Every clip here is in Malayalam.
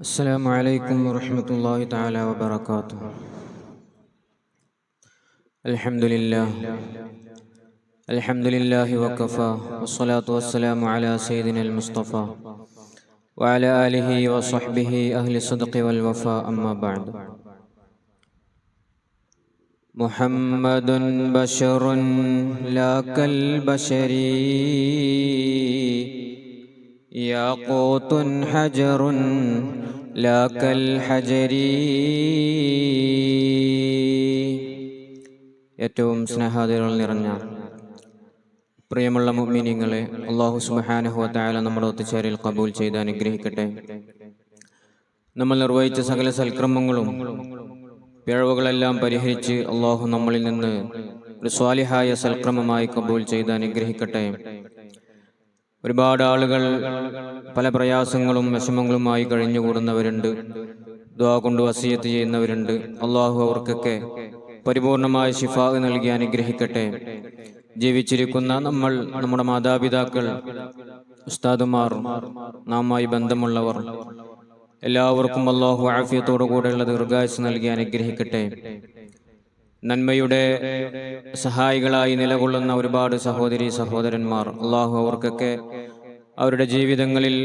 السلام عليكم ورحمة الله تعالى وبركاته. الحمد لله وكفى والصلاة والسلام على سيدنا المصطفى وعلى آله وصحبه أهل الصدق والوفاء. أما بعد، محمد بشر لا كالبشر ياقوت حجر لا كالحجر. ഏറ്റവും സ്നേഹാദരങ്ങൾ നിറഞ്ഞ പ്രിയമുള്ള മുഅ്മിനീങ്ങളെ, അല്ലാഹു സുബ്ഹാനഹു വ തആല നമ്മുടെ ഒത്തുചേരൽ ഖബൂൽ ചെയ്ത് അനുഗ്രഹിക്കട്ടെ. നമ്മൾ നിർവഹിച്ച സകല സൽക്രമങ്ങളും പിഴവുകളെല്ലാം പരിഹരിച്ച് അല്ലാഹു നമ്മളിൽ നിന്ന് ഒരു സ്വാലിഹായ സൽക്രമമായി കബൂൽ ചെയ്ത് അനുഗ്രഹിക്കട്ടെ. ഒരുപാട് ആളുകൾ പല പ്രയാസങ്ങളും വിഷമങ്ങളുമായി കഴിഞ്ഞുകൂടുന്നവരുണ്ട്, ദുആ കൊണ്ട് വസിയത്ത് ചെയ്യുന്നവരുണ്ട്. അല്ലാഹു അവർക്കൊക്കെ പരിപൂർണമായ ശിഫാ നൽകി അനുഗ്രഹിക്കട്ടെ. ജീവിച്ചിരിക്കുന്ന നമ്മൾ, നമ്മുടെ മാതാപിതാക്കൾ, ഉസ്താദുമാർ, നാമായി ബന്ധമുള്ളവർ എല്ലാവർക്കും അല്ലാഹു ആഫിയത്തോടു കൂടെയുള്ള ദീർഘായുസ്സ് നൽകി അനുഗ്രഹിക്കട്ടെ. നന്മയുടെ സഹായികളായി നിലകൊള്ളുന്ന ഒരുപാട് സഹോദരി സഹോദരന്മാർ, അല്ലാഹു അവർക്കൊക്കെ അവരുടെ ജീവിതങ്ങളിൽ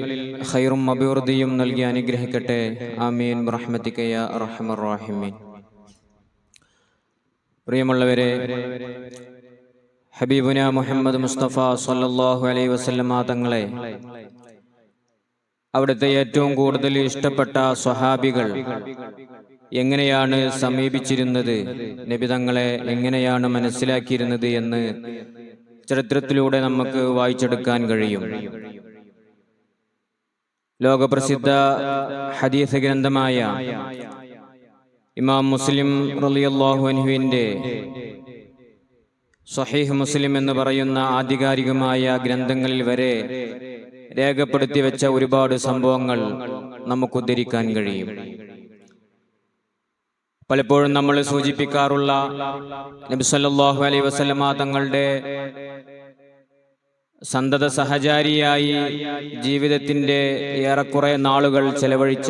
ഖൈറും അഭിവൃദ്ധിയും നൽകി അനുഗ്രഹിക്കട്ടെ. ആമീൻ ബിറഹ്മതിക യാ അർഹമർ റഹീമീൻ. പ്രിയമുള്ളവരെ, ഹബീബുന മുഹമ്മദ് മുസ്തഫ സ്വല്ലല്ലാഹു അലൈഹി വസല്ലമ തങ്ങളെ, അവിടുത്തെ ഏറ്റവും കൂടുതൽ ഇഷ്ടപ്പെട്ട സ്വഹാബികൾ എങ്ങനെയാണ് സമീപിച്ചിരുന്നത്, നബി തങ്ങളെ എങ്ങനെയാണ് മനസ്സിലാക്കിയിരുന്നത് എന്ന് ചരിത്രത്തിലൂടെ നമുക്ക് വായിച്ചെടുക്കാൻ കഴിയും. ലോകപ്രസിദ്ധ ഹദീസ് ഗ്രന്ഥമായ ഇമാം മുസ്ലിം റളിയല്ലാഹു അൻഹുവിന്റെ സ്വഹീഹ് മുസ്ലിം എന്ന് പറയുന്ന ആധികാരികമായ ഗ്രന്ഥങ്ങളിൽ വരെ രേഖപ്പെടുത്തി വെച്ച ഒരുപാട് സംഭവങ്ങൾ നമുക്ക് ഉദ്ധരിക്കാൻ കഴിയും. പലപ്പോഴും നമ്മൾ സൂചിപ്പിക്കാറുള്ള നബി സല്ലല്ലാഹു അലൈഹി വസല്ലമ തങ്ങളുടെ സന്തത സഹചാരിയായി ജീവിതത്തിന്റെ ഏറെക്കുറെ നാളുകൾ ചെലവഴിച്ച,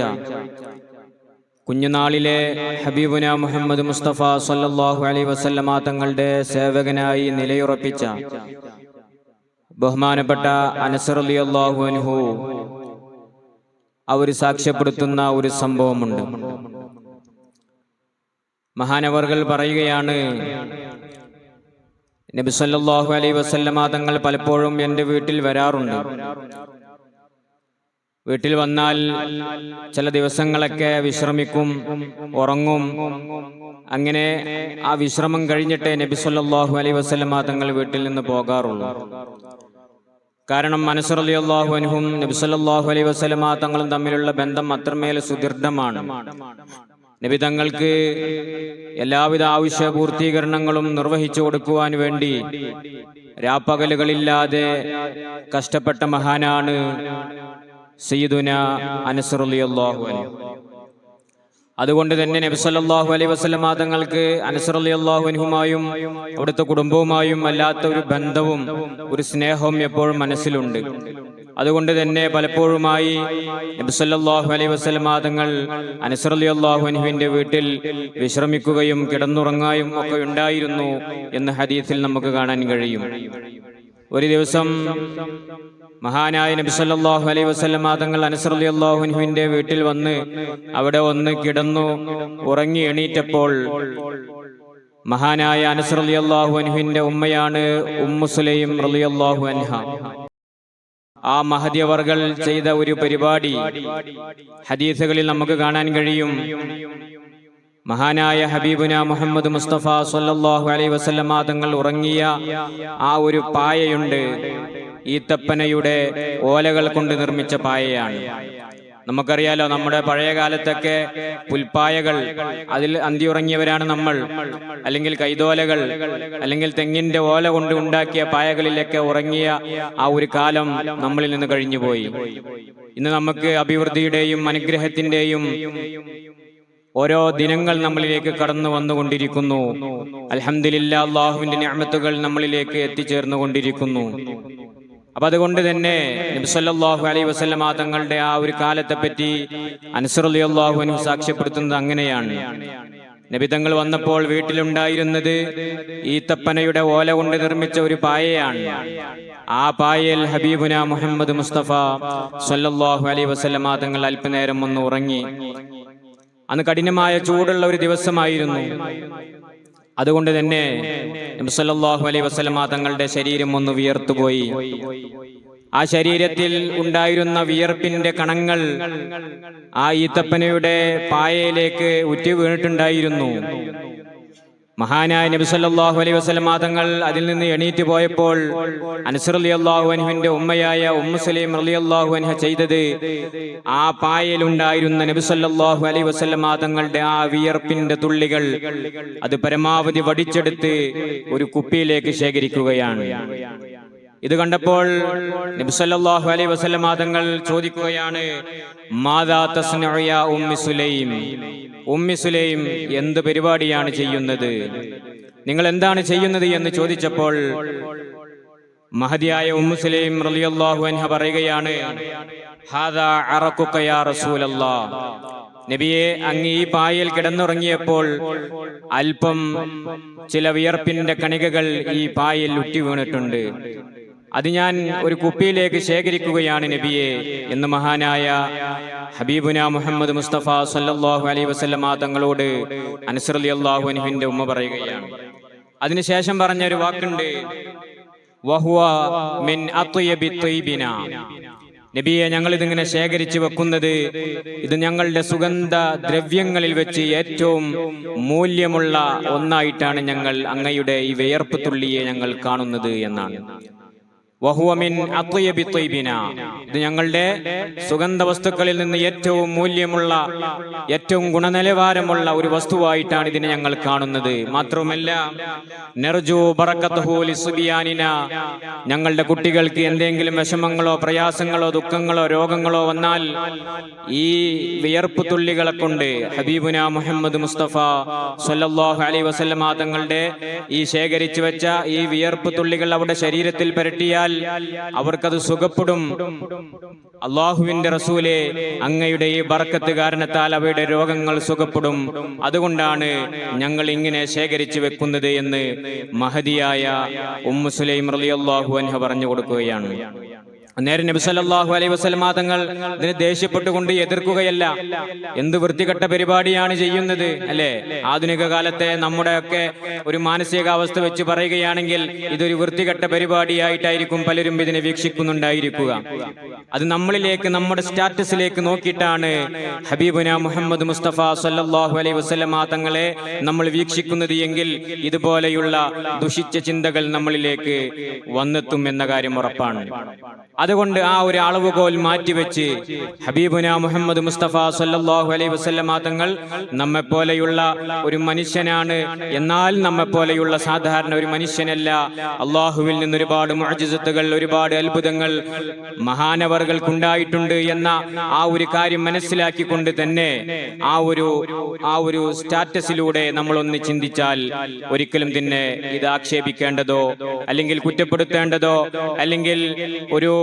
കുഞ്ഞുനാളിലെ ഹബീബുന മുഹമ്മദ് മുസ്തഫ സ്വല്ലല്ലാഹു അലൈഹി വസല്ലമ തങ്ങളുടെ സേവകനായി നിലയുറപ്പിച്ച ബഹുമാനപ്പെട്ട അനസ് റളിയല്ലാഹു അൻഹു അവർ സാക്ഷ്യപ്പെടുത്തുന്ന ഒരു സംഭവമുണ്ട്. മഹാനവർകൾ പറയുകയാണ്, നബി സല്ലല്ലാഹു അലൈഹി വസല്ലമ തങ്ങൾ പലപ്പോഴും എൻ്റെ വീട്ടിൽ വരാറുണ്ട്. വീട്ടിൽ വന്നാൽ ചില ദിവസങ്ങളൊക്കെ വിശ്രമിക്കും, ഉറങ്ങും. അങ്ങനെ ആ വിശ്രമം കഴിഞ്ഞിട്ടേ നബി സല്ലല്ലാഹു അലൈഹി വസല്ലമ തങ്ങൾ വീട്ടിൽ നിന്ന് പോകാറുള്ളൂ. കാരണം അനസ് റളിയല്ലാഹു അൻഹും നബി സല്ലല്ലാഹു അലൈഹി വസല്ലമ തങ്ങളും തമ്മിലുള്ള ബന്ധം അത്രമേൽ സുദൃഢമാണ്. നബി തങ്ങൾക്ക് എല്ലാവിധ ആവശ്യ പൂർത്തീകരണങ്ങളും നിർവഹിച്ചു കൊടുക്കുവാൻ വേണ്ടി രാപ്പകലുകളില്ലാതെ കഷ്ടപ്പെട്ട മഹാനാണ് സയ്യിദുന അനസ് റളിയല്ലാഹു അൻഹു. അതുകൊണ്ട് തന്നെ നബി സല്ലല്ലാഹു അലൈഹി വസല്ലമ തങ്ങൾക്ക് അനസ് റളിയല്ലാഹു അൻഹുമായും അവിടുത്തെ കുടുംബവുമായും അല്ലാത്ത ഒരു ബന്ധവും ഒരു സ്നേഹവും എപ്പോഴും മനസ്സിലുണ്ട്. അതുകൊണ്ട് തന്നെ പലപ്പോഴുമായി നബി സല്ലല്ലാഹു അലൈഹി വസല്ലമ തങ്ങൾ അനസ് റളിയല്ലാഹു അൻഹുവിന്റെ വീട്ടിൽ വിശ്രമിക്കുകയും കിടന്നുറങ്ങാനും ഒക്കെ ഉണ്ടായിരുന്നു എന്ന് ഹദീസിൽ നമുക്ക് കാണാൻ കഴിയും. ഒരു ദിവസം മഹാനായ നബി സല്ലല്ലാഹു അലൈഹി വസല്ലമ തങ്ങൾ അനസ് റളിയല്ലാഹു അൻഹുവിന്റെ വീട്ടിൽ വന്ന് അവിടെ ഒന്ന് കിടന്നു ഉറങ്ങി എണീറ്റപ്പോൾ മഹാനായ അനസ് റളിയല്ലാഹു അൻഹുവിന്റെ ഉമ്മയാണ് ഉമ്മു സുലൈം റളിയല്ലാഹു അൻഹ. ആ മഹദിയവർകൾ ചെയ്ത ഒരു പരിപാടി ഹദീസുകളിൽ നമുക്ക് കാണാൻ കഴിയും. മഹാനായ ഹബീബുന മുഹമ്മദ് മുസ്തഫ സ്വല്ലല്ലാഹു അലൈഹി വസല്ലമ തങ്ങൾ ഉറങ്ങിയ ആ ഒരു പായയുണ്ട്, ഈത്തപ്പനയുടെ ഓലകൾ കൊണ്ട് നിർമ്മിച്ച പായയാണ്. നമുക്കറിയാലോ, നമ്മുടെ പഴയ കാലത്തൊക്കെ പുൽപ്പായകൾ, അതിൽ അന്തിയുറങ്ങിയവരാണ് നമ്മൾ. അല്ലെങ്കിൽ കൈതോലകൾ, അല്ലെങ്കിൽ തെങ്ങിന്റെ ഓല കൊണ്ട് ഉണ്ടാക്കിയ പായകളിലൊക്കെ ഉറങ്ങിയ ആ ഒരു കാലം നമ്മളിൽ നിന്ന് കഴിഞ്ഞുപോയി. ഇന്ന് നമുക്ക് അഭിവൃദ്ധിയുടെയും അനുഗ്രഹത്തിന്റെയും ഓരോ ദിനങ്ങൾ നമ്മളിലേക്ക് കടന്നു വന്നുകൊണ്ടിരിക്കുന്നു. അൽഹംദുലില്ലാഹ്, അല്ലാഹുവിന്റെ നിഅമത്തുകൾ നമ്മളിലേക്ക് എത്തിച്ചേർന്നുകൊണ്ടിരിക്കുന്നു. അപ്പൊ അതുകൊണ്ട് തന്നെ നബി സല്ലല്ലാഹു അലൈഹി വസല്ലമ തങ്ങളുടെ ആ ഒരു കാലത്തെപ്പറ്റി അനസ് റളിയല്ലാഹു അൻഹു സാക്ഷ്യപ്പെടുത്തുന്നത് അങ്ങനെയാണ്. നബി തങ്ങൾ വന്നപ്പോൾ വീട്ടിലുണ്ടായിരുന്നത് ഈത്തപ്പനയുടെ ഓല കൊണ്ട് നിർമ്മിച്ച ഒരു പായയാണ്. ആ പായയിൽ ഹബീബുന മുഹമ്മദ് മുസ്തഫ സല്ലല്ലാഹു അലൈഹി വസല്ലമ തങ്ങൾ അല്പനേരം ഒന്ന് ഉറങ്ങി. അന്ന് കഠിനമായ ചൂടുള്ള ഒരു ദിവസമായിരുന്നു. അതുകൊണ്ട് തന്നെ നബി സല്ലല്ലാഹു അലൈഹി വസല്ലമ തങ്ങളുടെ ശരീരം ഒന്ന് വിയർത്തുപോയി. ആ ശരീരത്തിൽ ഉണ്ടായിരുന്ന വിയർപ്പിന്റെ കണങ്ങൾ ആ ഈത്തപ്പനയുടെ പായയിലേക്ക് ഉറ്റി വീണിട്ടുണ്ടായിരുന്നു. മഹാനായ നബി സല്ലല്ലാഹു അലൈഹി വസല്ലമ തങ്ങൾ അതിൽ നിന്ന് എണീറ്റ് പോയപ്പോൾ അനസ് റളിയല്ലാഹു അൻഹുവിന്റെ ഉമ്മയായ ഉമ്മു സുലൈം റളിയല്ലാഹു അൻഹ ചെയ്തത് ആ പായയിൽ ഉണ്ടായിരുന്ന നബി സല്ലല്ലാഹു അലൈഹി വസല്ലമ തങ്ങളുടെ ആ വിയർപ്പിന്റെ തുള്ളികൾ അത് പരമാവധി വടിച്ചെടുത്ത് ഒരു കുപ്പിയിലേക്ക് ശേഖരിക്കുകയാണ്. ഇത് കണ്ടപ്പോൾ നബി സല്ലല്ലാഹു അലൈഹി വസല്ലമ തങ്ങൾ ചോദിക്കുകയാണ്, മാദാ തസ്നഉ യാ ഉമ്മി സുലൈം, ഉമ്മി സുലൈം എന്ത് പരിപാടിയാണ് ചെയ്യുന്നത്, നിങ്ങൾ എന്താണ് ചെയ്യുന്നത് എന്ന് ചോദിച്ചപ്പോൾ മഹദിയായ ഉമ്മു സുലൈം റളിയല്ലാഹു അൻഹ പറയുകയാണ്, ഹാദാ അറഖുക യാ റസൂലല്ലാഹ്, നബിയെ അങ്ങ് ഈ പായയിൽ കിടന്നുറങ്ങിയപ്പോൾ അല്പം ചില വിയർപ്പിന്റെ കണികകൾ ഈ പായയിൽ ഉറ്റി വീണിട്ടുണ്ട്, അത് ഞാൻ ഒരു കുപ്പിയിലേക്ക് ശേഖരിക്കുകയാണ് നബിയെ എന്ന് മഹാനായ ഹബീബുന മുഹമ്മദ് മുസ്തഫ സല്ലല്ലാഹു അലൈഹി വസല്ലമ തങ്ങളോട് അനസ് റളിയല്ലാഹു അൻഹുവിന്റെ ഉമ്മ പറയുകയാണ്. അതിനുശേഷം പറഞ്ഞ ഒരു വാക്കുണ്ട്, വഹുവ മിൻ അത്യബി ത്വയ്ബിന, നബിയെ ഞങ്ങൾ ഇതിങ്ങനെ ശേഖരിച്ചു വെക്കുന്നത് ഇത് ഞങ്ങളുടെ സുഗന്ധ ദ്രവ്യങ്ങളിൽ വെച്ച് ഏറ്റവും മൂല്യമുള്ള ഒന്നായിട്ടാണ് ഞങ്ങൾ അങ്ങയുടെ ഈ വിയർപ്പ് തുള്ളിയെ ഞങ്ങൾ കാണുന്നത് എന്നാണ്. വഹുവ മിൻ അത്യബി ത്വയ്ബിന, ഇത് ഞങ്ങളുടെ സുഗന്ധ വസ്തുക്കളിൽ നിന്ന് ഏറ്റവും മൂല്യമുള്ള ഏറ്റവും ഗുണനിലവാരമുള്ള ഒരു വസ്തുവായിട്ടാണ് ഇതിനെ ഞങ്ങൾ കാണുന്നത്. മാത്രവുമല്ല നർജു ബറകതഹു ലിസുബിയാനിന, ഞങ്ങളുടെ കുട്ടികൾക്ക് എന്തെങ്കിലും വിഷമങ്ങളോ പ്രയാസങ്ങളോ ദുഃഖങ്ങളോ രോഗങ്ങളോ വന്നാൽ ഈ വിയർപ്പ് തുള്ളികളെ കൊണ്ട് ഹബീബുന മുഹമ്മദ് മുസ്തഫ സല്ലല്ലാഹു അലൈഹി വസല്ലമ തങ്ങളുടെ ഈ ശേഖരിച്ചു വെച്ച ഈ വിയർപ്പ് തുള്ളികൾ അവരുടെ ശരീരത്തിൽ പുരട്ടിയാൽ അവർക്കത് സുഖപ്പെടും. അള്ളാഹുവിന്റെ റസൂലെ, അങ്ങയുടെ ഈ ബർക്കത്ത് കാരണത്താൽ അവയുടെ രോഗങ്ങൾ സുഖപ്പെടും, അതുകൊണ്ടാണ് ഞങ്ങൾ ഇങ്ങനെ ശേഖരിച്ചു വെക്കുന്നത് എന്ന് മഹദിയായ ഉമ്മു സുലൈം റളിയല്ലാഹു അൻഹ പറഞ്ഞു കൊടുക്കുകയാണ്. നേരെ നബി സല്ലല്ലാഹു അലൈഹി വസല്ലമ തങ്ങൾ ഇതിനെ ദേഷ്യപ്പെട്ടുകൊണ്ട് എതിർക്കുകയല്ല. എന്ത് വൃത്തികെട്ട പരിപാടിയാണ് ചെയ്യുന്നത് അല്ലേ? ആധുനിക കാലത്തെ നമ്മുടെയൊക്കെ ഒരു മാനസികാവസ്ഥ വെച്ച് പറയുകയാണെങ്കിൽ ഇതൊരു വൃത്തികെട്ട പരിപാടിയായിട്ടായിരിക്കും പലരും ഇതിനെ വീക്ഷിക്കുന്നുണ്ടായിരിക്കുക. അത് നമ്മളിലേക്ക്, നമ്മുടെ സ്റ്റാറ്റസിലേക്ക് നോക്കിയിട്ടാണ് ഹബീബുന മുഹമ്മദ് മുസ്തഫ സല്ലല്ലാഹു അലൈഹി വസല്ലമ തങ്ങളെ നമ്മൾ വീക്ഷിക്കുന്നത് എങ്കിൽ ഇതുപോലെയുള്ള ദുഷിച്ച ചിന്തകൾ നമ്മളിലേക്ക് വന്നെത്തും എന്ന കാര്യം ഉറപ്പാണ്. അതുകൊണ്ട് ആ ഒരു അളവുകോൽ മാറ്റിവെച്ച് ഹബീബുന മുഹമ്മദ് മുസ്തഫ സല്ലല്ലാഹു അലൈഹി വസല്ലമ തങ്ങൾ നമ്മെ പോലെയുള്ള ഒരു മനുഷ്യനാണ്, എന്നാൽ നമ്മെ പോലെയുള്ള സാധാരണ ഒരു മനുഷ്യനല്ല. അള്ളാഹുവിൽ നിന്ന് ഒരുപാട് മുഅ്ജിസത്തുകൾ, ഒരുപാട് അത്ഭുതങ്ങൾ മഹാനവർകൾക്കുണ്ടായിട്ടുണ്ട് എന്ന ആ ഒരു കാര്യം മനസ്സിലാക്കിക്കൊണ്ട് തന്നെ ആ ഒരു സ്റ്റാറ്റസിലൂടെ നമ്മളൊന്ന് ചിന്തിച്ചാൽ ഒരിക്കലും തന്നെ ഇത് ആക്ഷേപിക്കേണ്ടതോ അല്ലെങ്കിൽ കുറ്റപ്പെടുത്തേണ്ടതോ അല്ലെങ്കിൽ ഒരു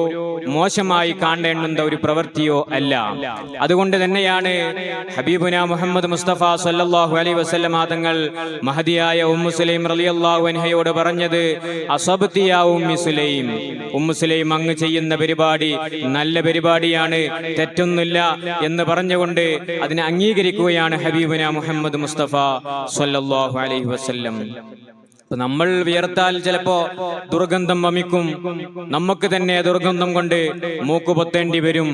മോശമായി കാണേണ്ടുന്ന ഒരു പ്രവൃത്തിയോ അല്ല. അതുകൊണ്ട് തന്നെയാണ് ഹബീബുന മുഹമ്മദ് മുസ്തഫ സല്ലല്ലാഹു അലൈഹി വസല്ലമ തങ്ങൾ മഹദിയായ ഉമ്മു സുലൈം റളിയല്ലാഹു അൻഹയോട് പറഞ്ഞത്, അസബ്തി യാ ഉമ്മി സുലൈം, ഉമ്മു സുലൈം അങ്ങ് ചെയ്യുന്ന പരിപാടി നല്ല പരിപാടിയാണ്, തെറ്റൊന്നുമില്ല എന്ന് പറഞ്ഞുകൊണ്ട് അതിനെ അംഗീകരിക്കുകയാണ് ഹബീബുന മുഹമ്മദ് മുസ്തഫ സല്ലല്ലാഹു അലൈഹി വസല്ലം. നമ്മൾ വിയർത്താൽ ചിലപ്പോ ദുർഗന്ധം വമിക്കും, നമുക്ക് തന്നെ ദുർഗന്ധം കൊണ്ട് മൂക്ക് പൊത്തേണ്ടി വരും.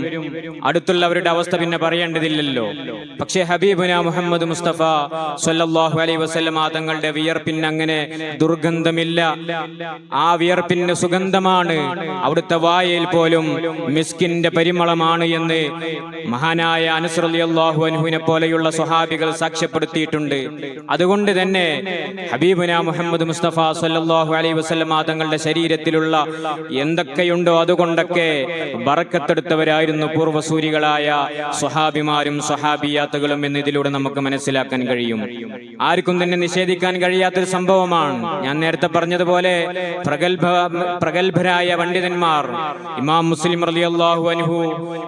അടുത്തുള്ളവരുടെ അവസ്ഥ പിന്നെ പറയേണ്ടതില്ലല്ലോ. പക്ഷേ ഹബീബുന മുഹമ്മദ് മുസ്തഫ സല്ലല്ലാഹു അലൈഹി വസല്ലമ തങ്ങളുടെ വിയർപ്പിന് അങ്ങനെ ദുർഗന്ധമില്ല. ആ വിയർപ്പിന് സുഗന്ധമാണ്. അവിടുത്തെ വായയിൽ പോലും മിസ്കിന്റെ പരിമളമാണ് എന്ന് മഹാനായ അനസ് റളിയല്ലാഹു അൻഹുവിനെ പോലെയുള്ള സ്വഹാബികൾ സാക്ഷ്യപ്പെടുത്തിയിട്ടുണ്ട്. അതുകൊണ്ട് തന്നെ ഹബീബുന മുഹമ്മദ് മുഹമ്മദ് മുസ്തഫ സല്ലല്ലാഹു അലൈഹി വസല്ലം തങ്ങളുടെ ശരീരത്തിലുള്ള എന്തൊക്കെയുണ്ടോ അതുകൊണ്ടൊക്കെ ബറക്കത്തെടുത്തവരായിരുന്നു പൂർവ്വസൂരികളായ സ്വഹാബിമാരും സ്വഹാബിയാത്തുകളും എന്ന് ഇതിലൂടെ നമുക്ക് മനസ്സിലാക്കാൻ കഴിയും. ആർക്കും തന്നെ നിഷേധിക്കാൻ കഴിയാത്തൊരു സംഭവമാണ്. ഞാൻ നേരത്തെ പറഞ്ഞതുപോലെ പ്രഗത്ഭരായ പണ്ഡിതന്മാർ ഇമാം മുസ്ലിം റളിയല്ലാഹു അൻഹു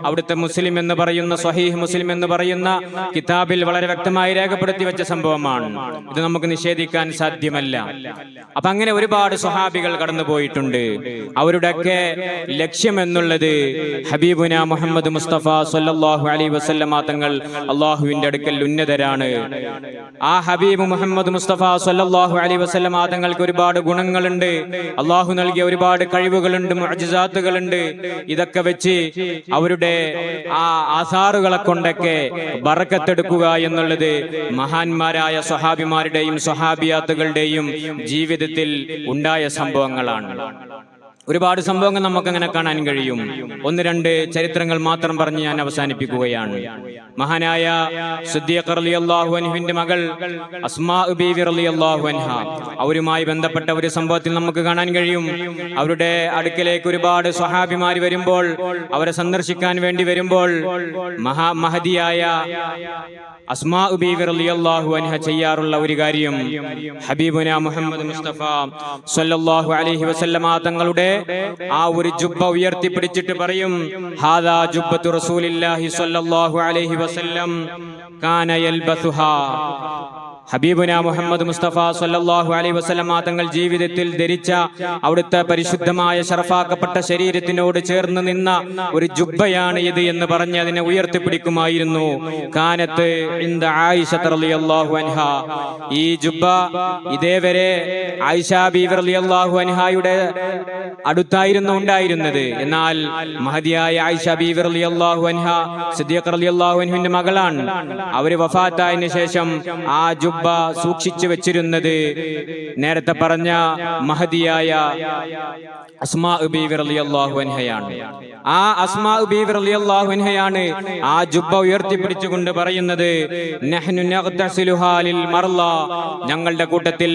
അവിടുത്തെ മുസ്ലിം എന്ന് പറയുന്ന സ്വഹീഹ് മുസ്ലിം എന്ന് പറയുന്ന കിതാബിൽ വളരെ വ്യക്തമായി രേഖപ്പെടുത്തി വെച്ച സംഭവമാണ്. ഇത് നമുക്ക് നിഷേധിക്കാൻ സാധ്യമല്ല. അപ്പൊ അങ്ങനെ ഒരുപാട് സ്വഹാബികൾ കടന്നു പോയിട്ടുണ്ട്. അവരുടെയൊക്കെ ലക്ഷ്യം എന്നുള്ളത് ഹബീബുന മുഹമ്മദ് മുസ്തഫ സല്ലല്ലാഹു അലൈഹി വസല്ലമ തങ്ങൾ അള്ളാഹുവിന്റെ അടുക്കൽ ഉന്നതരാണ്. ആ ഹബീബ് മുഹമ്മദ് മുസ്തഫ സല്ലല്ലാഹു അലൈഹി വസല്ലമ തങ്ങൾക്ക് ഒരുപാട് ഗുണങ്ങളുണ്ട്, അള്ളാഹു നൽകിയ ഒരുപാട് കഴിവുകളുണ്ട്, മുഅ്ജിസാത്തുകളുണ്ട്. ഇതൊക്കെ വെച്ച് അവരുടെ ആ ആസാറുകളെ കൊണ്ടൊക്കെ ബറക്കത്തെടുക്കുക എന്നുള്ളത് മഹാന്മാരായ സ്വഹാബിമാരുടെയും സ്വഹാബിയാത്തുകളുടെയും ജീവിതത്തിൽ ഉണ്ടായ സംഭവങ്ങളാണ്. ഒരുപാട് സംഭവങ്ങൾ നമുക്കങ്ങനെ കാണാൻ കഴിയും. ഒന്ന് രണ്ട് ചരിത്രങ്ങൾ മാത്രം പറഞ്ഞ് ഞാൻ അവസാനിപ്പിക്കുകയാണ്. മഹാനായ സിദ്ദീഖ് റളിയല്ലാഹു അൻഹുവിന്റെ മകൾ അസ്മാ ബീവി റളിയല്ലാഹു അൻഹ, അവരുമായി ബന്ധപ്പെട്ട ഒരു സംഭവത്തിൽ നമുക്ക് കാണാൻ കഴിയും. അവരുടെ അടുക്കലേക്ക് ഒരുപാട് സ്വഹാബിമാർ വരുമ്പോൾ, അവരെ സന്ദർശിക്കാൻ വേണ്ടി വരുമ്പോൾ മഹദിയായ അസ്മാ ബീവി റളിയല്ലാഹു അൻഹ ചെയ്യാറുള്ള ഒരു കാര്യം, ഹബീബുന മുഹമ്മദ് മുസ്തഫ സല്ലല്ലാഹു അലൈഹി വസല്ലമ തങ്ങളുടെ ആ ഒരു ജുബ്ബ ഉയർത്തിപ്പിടിച്ചിട്ട് പറയും, ഹാദാ ജുബ്ബത്തു റസൂലില്ലാഹി സല്ലല്ലാഹു അലൈഹി വസല്ലം കാന യൽബസുഹാ. ഹബീബുന മുഹമ്മദ് മുസ്തഫ സല്ലല്ലാഹു അലൈഹി വസല്ലമ തങ്ങൾ ജീവിതത്തിൽ ധരിച്ച അവിടുത്തെ പരിശുദ്ധമായ ശറഫാക്കപ്പെട്ട ശരീരത്തിനോട് ചേർന്ന് നിന്ന ഒരു ജുബ്ബയാണ് ഇത് എന്ന് പറഞ്ഞ് അതിനെ ഉയർത്തിപ്പിടിക്കുമായിരുന്നു. കാനത്ത് ഇൻദ ആയിഷ റളിയല്ലാഹു അൻഹ. ഈ ജുബ്ബ ഇതേവരെ ആയിഷ ബീവി റളിയല്ലാഹു അൻഹയുടെ അടുത്തായിരുന്നു ഉണ്ടായിരുന്നത്. എന്നാൽ മഹദിയായ ആയിഷ ബീവി റളിയല്ലാഹു അൻഹ സിദ്ദീഖ് റളിയല്ലാഹു അൻഹുവിന്റെ മകളാണ്. അവര് വഫാത്തായതിനു ശേഷം ആ ജുബ്ബ സൂക്ഷിച്ചു വെച്ചിരുന്നത് നേരത്തെ പറഞ്ഞ മഹദിയായ അസ്മാ ബീവി റളിയല്ലാഹു അൻഹയാണ്. ആ അസ്മാ ബീവി റളിയല്ലാഹു അൻഹയാണ് ആ ജുബ്ബ ഉയർത്തിപ്പിടിച്ചുകൊണ്ട് പറയുന്നത്, നഹ്നു നഗ്തസിലുഹാ ലിൽ മർള. ഞങ്ങളുടെ കൂട്ടത്തിൽ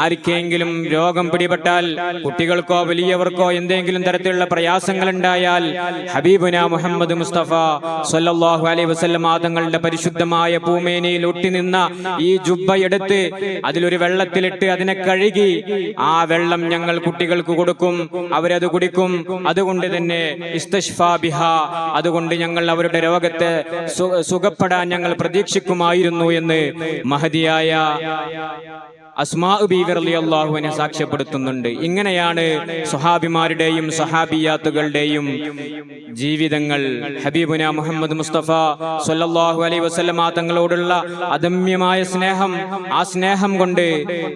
ആർക്കെങ്കിലും രോഗം പിടിപെട്ടാൽ, കുട്ടികൾക്കോ വലിയവർക്കോ എന്തെങ്കിലും തരത്തിലുള്ള പ്രയാസങ്ങൾ ഉണ്ടായാൽ, ഹബീബുന മുഹമ്മദ് മുസ്തഫ സല്ലല്ലാഹു അലൈഹി വസല്ലം തങ്ങളുടെ പരിശുദ്ധമായ പൂമേനയിൽ ഒട്ടിനിന്ന ഈ ജുബ്ബ എടുത്ത് അതിലൊരു വെള്ളത്തിലിട്ട് അതിനെ കഴുകി ആ വെള്ളം ഞങ്ങൾ കുട്ടികൾക്ക് കൊടുക്കും, അവരത് കുടിക്കും. അതുകൊണ്ട് തന്നെ ഇസ്തശ്ഫാ ബിഹാ, അതുകൊണ്ട് ഞങ്ങൾ അവരുടെ രോഗത്തെ സുഖപ്പെടാൻ ഞങ്ങൾ പ്രതീക്ഷിക്കുമായിരുന്നു എന്ന് മഹദിയായ അസ്മാ ബീവി റളിയല്ലാഹു അൻഹ സാക്ഷ്യപ്പെടുത്തുന്നുണ്ട്. ഇങ്ങനെയാണ് സ്വഹാബിമാരുടെയും സ്വഹാബിയാത്തുകളുടെയും ജീവിതങ്ങൾ. ഹബീബുന മുഹമ്മദ് മുസ്തഫ സല്ലല്ലാഹു അലൈഹി വസല്ലമ തങ്ങളോടുള്ള അദമ്യമായ സ്നേഹം, ആ സ്നേഹം കൊണ്ട്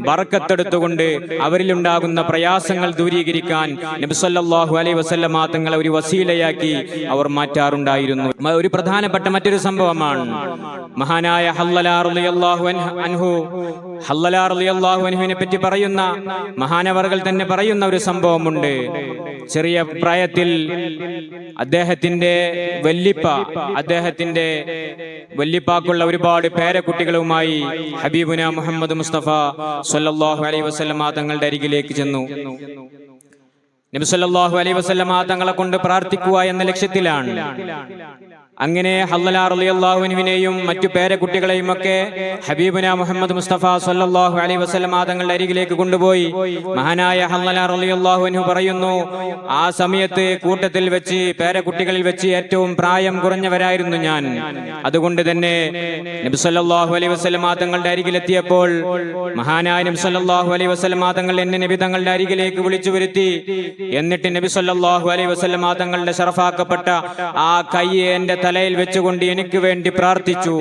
ബറക്കത്തെടുത്തുകൊണ്ട് അവരിലുണ്ടാകുന്ന പ്രയാസങ്ങൾ ദൂരീകരിക്കാൻ നബി സല്ലല്ലാഹു അലൈഹി വസല്ലമ തങ്ങളെ ഒരു വസീലയാക്കി അവർ മാറ്റാറുണ്ടായിരുന്നു. ഒരു പ്രധാനപ്പെട്ട മറ്റൊരു സംഭവമാണ് മഹാനായ ഹല്ലലാ റളിയല്ലാഹു അൻഹു. ഹല്ലലാ റളിയല്ലാഹു അൻഹുവിനെ പറ്റി പറയുന്ന മഹാനവർകൾ തന്നെ പറയുന്ന ഒരു സംഭവമുണ്ട്. ചെറിയ പ്രായത്തിൽ അദ്ദേഹത്തിന്റെ വല്ലിപ്പാക്കുള്ള ഒരുപാട് പേരക്കുട്ടികളുമായി ഹബീബുന മുഹമ്മദ് മുസ്തഫ സല്ലല്ലാഹു അലൈഹി വസല്ലമ തങ്ങളുടെ അരികിലേക്ക് ചെന്നു. നബി സല്ലല്ലാഹു അലൈഹി വസല്ലമ തങ്ങളെ കൊണ്ട് പ്രാർത്ഥിക്കുക എന്ന ലക്ഷ്യത്തിലാണ്. അങ്ങനെ ഹല്ലലാ റളിയല്ലാഹു അൻഹുവിനെയും മറ്റു പേരക്കുട്ടികളെയും ഒക്കെ ഹബീബുന മുഹമ്മദ് മുസ്തഫ സല്ലല്ലാഹു അലൈഹി വസല്ലം തങ്ങളുടെ അരികിലേക്ക് കൊണ്ടുപോയി. മഹാനായ ഹല്ലലാ റളിയല്ലാഹു അൻഹു പറയുന്നു, ആ സമയത്ത് കൂട്ടത്തിൽ വെച്ച് പേരക്കുട്ടികളിൽ വെച്ച് ഏറ്റവും പ്രായം കുറഞ്ഞവരായിരുന്നു ഞാൻ. അതുകൊണ്ട് തന്നെ നബി സല്ലല്ലാഹു അലൈഹി വസല്ലം തങ്ങളുടെ അരികിലെത്തിയപ്പോൾ മഹാനായ നബി സല്ലല്ലാഹു അലൈഹി വസല്ലം തങ്ങൾ എന്നെ നബി തങ്ങളുടെ അരികിലേക്ക് വിളിച്ചു വരുത്തി. എന്നിട്ട് നബി സല്ലല്ലാഹു അലൈഹി വസല്ലം തങ്ങളുടെ ശറഫാക്കപ്പെട്ട ആ കൈ എന്റെ തലയിൽ വെച്ചുകൊണ്ട് എനിക്ക് വേണ്ടി പ്രാർത്ഥിച്ചു.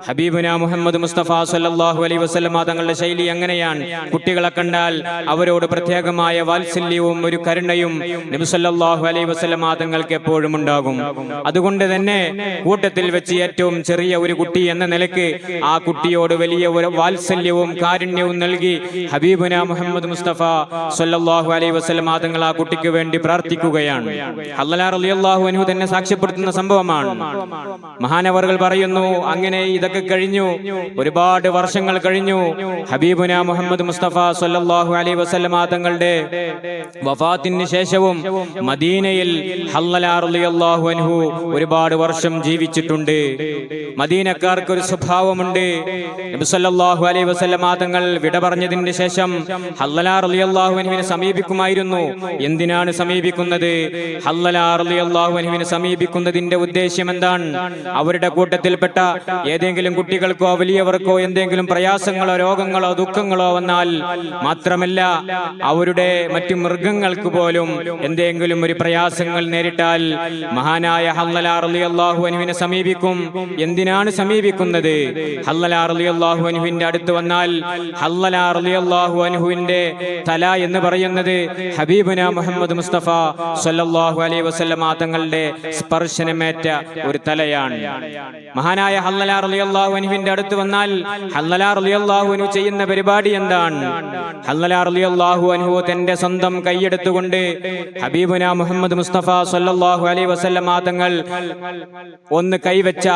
ഹബീബുന മുഹമ്മദ് മുസ്തഫ സല്ലല്ലാഹു അലൈഹി വസല്ലം തങ്ങളുടെ ശൈലി അങ്ങനെയാണ്. കുട്ടികളെ കണ്ടാൽ അവരോട് പ്രത്യേകമായ വാത്സല്യവും ഒരു കരുണയും നബി സല്ലല്ലാഹു അലൈഹി വസല്ലം തങ്ങൾക്ക് എപ്പോഴും ഉണ്ടാകും. അതുകൊണ്ട് തന്നെ കൂട്ടത്തിൽ വെച്ച് ഏറ്റവും ചെറിയ ഒരു കുട്ടി എന്ന നിലയ്ക്ക് ആ കുട്ടിയോട് വലിയ ഒരു വാത്സല്യവും കാരുണ്യവും നൽകി ഹബീബുന മുഹമ്മദ് മുസ്തഫ സല്ലല്ലാഹു അലൈഹി വസല്ലം തങ്ങൾ ആ കുട്ടിക്ക് വേണ്ടി പ്രാർത്ഥിക്കുകയാണ്. ഹല്ലലാ റളിയല്ലാഹു അൻഹു തന്നെ സാക്ഷ്യപ്പെടുത്തുന്ന സംഭവമാണ്. അനുഭവമാണ്. മഹാനവറുകൾ പറയുന്നു, അങ്ങനെ ഇതൊക്കെ കഴിഞ്ഞു, ഒരുപാട് വർഷങ്ങൾ കഴിഞ്ഞു. ഹബീബുന മുഹമ്മദ് മുസ്തഫ സല്ലല്ലാഹു അലൈഹി വസല്ലമ തങ്ങളുടെ വഫാത്തിന് ശേഷവും മദീനയിൽ ഹല്ലല റളിയല്ലാഹു അൻഹു ഒരുപാട് വർഷം ജീവിച്ചിട്ടുണ്ട്. മദീനക്കാർക്ക് ഒരു സ്വഭാവമുണ്ട്. നബി സല്ലല്ലാഹു അലൈഹി വസല്ലമ തങ്ങൾ വിട പറഞ്ഞതിന് ശേഷം ഹല്ലല റളിയല്ലാഹു അൻഹുവിനെ സമീപിക്കുമായിരുന്നു. എന്തിനാണ് സമീപിക്കുന്നത്? ഹല്ലല റളിയല്ലാഹു അൻഹുവിനെ സമീപിക്കുന്നതിന്റെ ഉദ്ദേശ്യം എന്താണ്? അവരുടെ കൂട്ടത്തിൽപ്പെട്ട ഏതെങ്കിലും കുട്ടികൾക്കോ വലിയവർക്കോ എന്തെങ്കിലും പ്രയാസങ്ങളോ രോഗങ്ങളോ ദുഃഖങ്ങളോ വന്നാൽ മാത്രമല്ല, അവരുടെ മറ്റു മൃഗങ്ങൾക്ക് പോലും എന്തെങ്കിലും ഒരു പ്രയാസങ്ങൾ നേരിട്ടാൽ മഹാനായ ഹല്ലല റളിയല്ലാഹു അൻഹുവിനെ സമീപിക്കും. എന്തിനാണ് സമീപിക്കുന്നത്? ഹല്ലല റളിയല്ലാഹു അൻഹുവിന്റെ അടുത്ത് വന്നാൽ ഹല്ലല റളിയല്ലാഹു അൻഹുവിന്റെ തല എന്ന് പറയുന്നത് ഹബീബുന മുഹമ്മദ് മുസ്തഫ സല്ലല്ലാഹു അലൈഹി വസല്ലമ തങ്ങളുടെ സ്പർശനമേറ്റ ഒരു തലയാണ്. മഹാനായ ഹല്ലല റളിയല്ലാഹു അൻഹുവിന്റെ അടുത്ത് വന്നാൽ ഹല്ലല റളിയല്ലാഹു അൻഹു ചെയ്യുന്ന പരിപാടി എന്താണ്? ഹല്ലല റളിയല്ലാഹു അൻഹു തന്റെ സ്വന്തം കൈയെടുത്തുകൊണ്ട് ഹബീബുന മുഹമ്മദ് മുസ്തഫ സല്ലല്ലാഹു അലൈഹി വസല്ലമ തങ്ങൾ ഒന്ന് കൈവച്ച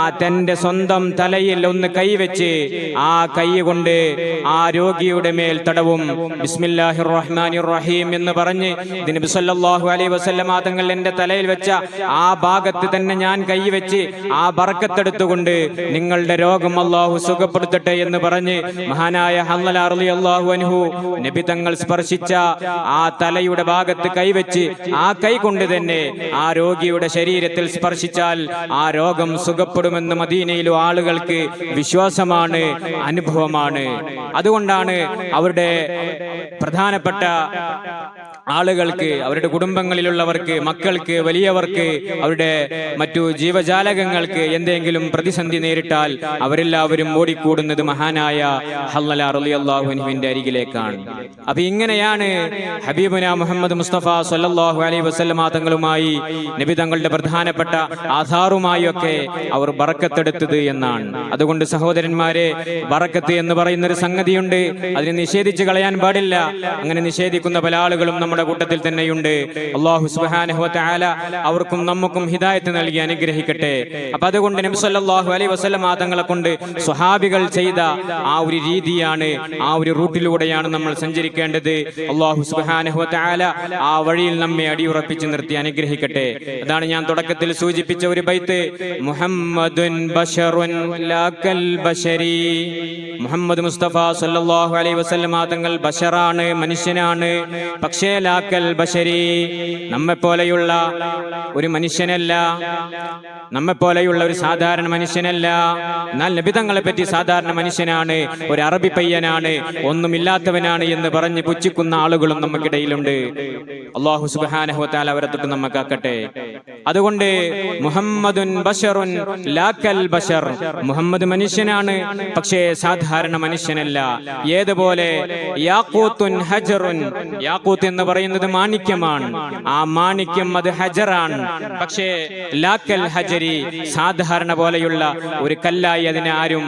ആ തന്റെ സ്വന്തം തലയിൽ ഒന്ന് കൈവച്ച് ആ കൈ കൊണ്ട് ആ രോഗിയുടെ മേൽ തടവും. ബിസ്മില്ലാഹിർ റഹ്മാനിർ റഹീം എന്ന് പറഞ്ഞ് നബി സല്ലല്ലാഹു അലൈഹി വസല്ലമ തങ്ങൾ എന്റെ തലയിൽ വെച്ച ആ ഭാഗത്ത് തന്നെ ഞാൻ കൈവച്ച് ആ ബർക്കത്തെടുത്തുകൊണ്ട് നിങ്ങളുടെ രോഗം അല്ലാഹു സുഖപ്പെടുത്തട്ടെ എന്ന് പറഞ്ഞ് മഹാനായ ഹല്ലല റളിയല്ലാഹു അൻഹു നബി തങ്ങൾ സ്പർശിച്ച ആ തലയുടെ ഭാഗത്ത് കൈവച്ച് ആ കൈ കൊണ്ട് തന്നെ ആ രോഗിയുടെ ശരീരത്തിൽ സ്പർശിച്ചാൽ ആ രോഗം സുഖപ്പെടുമെന്ന് മദീനയിലെ ആളുകൾക്ക് വിശ്വാസമാണ്, അനുഭവമാണ്. അതുകൊണ്ടാണ് അവരുടെ പ്രധാനപ്പെട്ട ആളുകൾക്ക്, അവരുടെ കുടുംബങ്ങളിലുള്ളവർക്ക്, മക്കൾക്ക്, വലിയവർക്ക്, അവരുടെ മറ്റു ജീവജാലകങ്ങൾക്ക് എന്തെങ്കിലും പ്രതിസന്ധി നേരിട്ടാൽ അവരെല്ലാവരും ഓടിക്കൂടുന്നത് മഹാനായ ഹല്ലല റളിയല്ലാഹു അൻഹുവിന്റെ അരികിലേക്കാണ്. അപ്പൊ ഇങ്ങനെയാണ് ഹബീബുന മുഹമ്മദ് മുസ്തഫ സല്ലല്ലാഹു അലൈഹി വസല്ലമ തങ്ങളുമായി നബി തങ്ങളുടെ പ്രധാനപ്പെട്ട ആധാറുമായി ഒക്കെ അവർ ബറക്കത്തെടുത്തത് എന്നാണ്. അതുകൊണ്ട് സഹോദരന്മാരെ, ബറക്കത്ത് എന്ന് പറയുന്ന ഒരു സംഗതിയുണ്ട്, അതിനെ നിഷേധിച്ച് കളയാൻ പാടില്ല. അങ്ങനെ നിഷേധിക്കുന്ന പല ആളുകളും നമ്മുടെ കൂട്ടത്തിൽ തന്നെയുണ്ട്. അല്ലാഹു സുബ്ഹാനഹു വ തആല അവർക്കും നമുക്കും ഹിദായത്ത് നൽകി അനുഗ്രഹിക്കട്ടെ. അപ്പൊ അതുകൊണ്ട് നബി സല്ലല്ലാഹു അലൈഹി വസല്ലമ തങ്ങളെ കൊണ്ട് സ്വഹാബികൾ ചെയ്ത ആ ഒരു രീതിയാണ്, ആ ഒരു റൂട്ടിലൂടെയാണ് നമ്മൾ സഞ്ചരിക്കേണ്ടത്. അല്ലാഹു സുബ്ഹാനഹു വ തആല ആ വഴിയിൽ നമ്മെ അടിയുറപ്പിച്ച് നിർത്തി അനുഗ്രഹിക്കട്ടെ. അതാണ് ഞാൻ തുടക്കത്തിൽ സൂചിപ്പിച്ച ഒരു ബൈത്ത്, മുഹമ്മദുൻ ബശറുൻ ലാ കൽ ബശരി. മുഹമ്മദ് മുസ്തഫ സല്ലല്ലാഹു അലൈഹി വസല്ലമ തങ്ങൾ ബശറാണ്, മനുഷ്യനാണ്. പക്ഷേ ലാക്കൽ ബശരി, നമ്മെപ്പോലെയുള്ള ഒരു മനുഷ്യനല്ല, നമ്മെപ്പോലെയുള്ള ഒരു സാധാരണ മനുഷ്യനല്ല. എന്നാൽ നബി തങ്ങളെ പറ്റി സാധാരണ മനുഷ്യനാണ്, ഒരു അറബി പയ്യനാണ്, ഒന്നുമില്ലാത്തവനാണ് എന്ന് പറഞ്ഞ് പുച്ഛിക്കുന്ന ആളുകളും നമുക്കിടയിലുണ്ട്. അല്ലാഹു സുബ്ഹാനഹു വ തആല അവരെ തൊട്ട് നമ്മക്കാക്കട്ടെ. അതുകൊണ്ട് മുഹമ്മദുൻ ബശറുൻ ലാക്കൽ ബശർ, മുഹമ്മദ് മനുഷ്യനാണ്, പക്ഷേ സാധാരണ മനുഷ്യനല്ല. ഏതുപോലെ യാഖൂത്തുൻ ഹജറുൻ, യാഖൂത്ത് എന്ന് പറയുന്നത് മാണിക്യമാണ്, ആ മാണിക്യം അത് ഹജറാണ്. പക്ഷേ ലാക്കൽ ഹജരി, സാധാരണ പോലെയുള്ള ഒരു കല്ലായി അതിനെ ആരും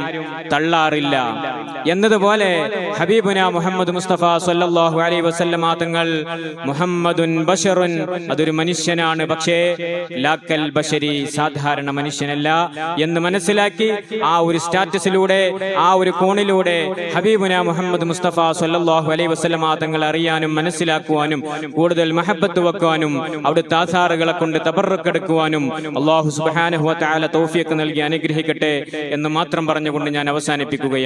തള്ളാറില്ല എന്നതുപോലെ ഹബീബുന മുഹമ്മദ് മുസ്തഫ സല്ലല്ലാഹു അലൈഹി വസല്ലമ തങ്ങൾ മുഹമ്മദുൻ ബശറുൻ, അതൊരു മനുഷ്യനാണ്, പക്ഷേ ലാക്കൽ ബശരി, സാധാരണ മനുഷ്യനല്ല എന്ന് മനസ്സിലാക്കി ആ ഒരു സ്റ്റാറ്റസിലൂടെ, ആ ഒരു കോണിലൂടെ ഹബീബുന മുഹമ്മദ് മുസ്തഫ സല്ലല്ലാഹു അലൈഹി വസല്ലമ തങ്ങൾ അറിയാനും മനസ്സിലാക്കുവാനും കൂടുതൽ മഹബത്ത് വെക്കുവാനും അവിടുത്തെ ആധാറുകളെ കൊണ്ട് തബറക്കെടുക്കുവാനും അല്ലാഹു സുബ്ഹാനഹു വ തആല തൗഫീഖ് നൽകി അനുഗ്രഹിക്കട്ടെ എന്ന് മാത്രം പറഞ്ഞുകൊണ്ട് ഞാൻ അവസാനിപ്പിക്കുകയാണ്.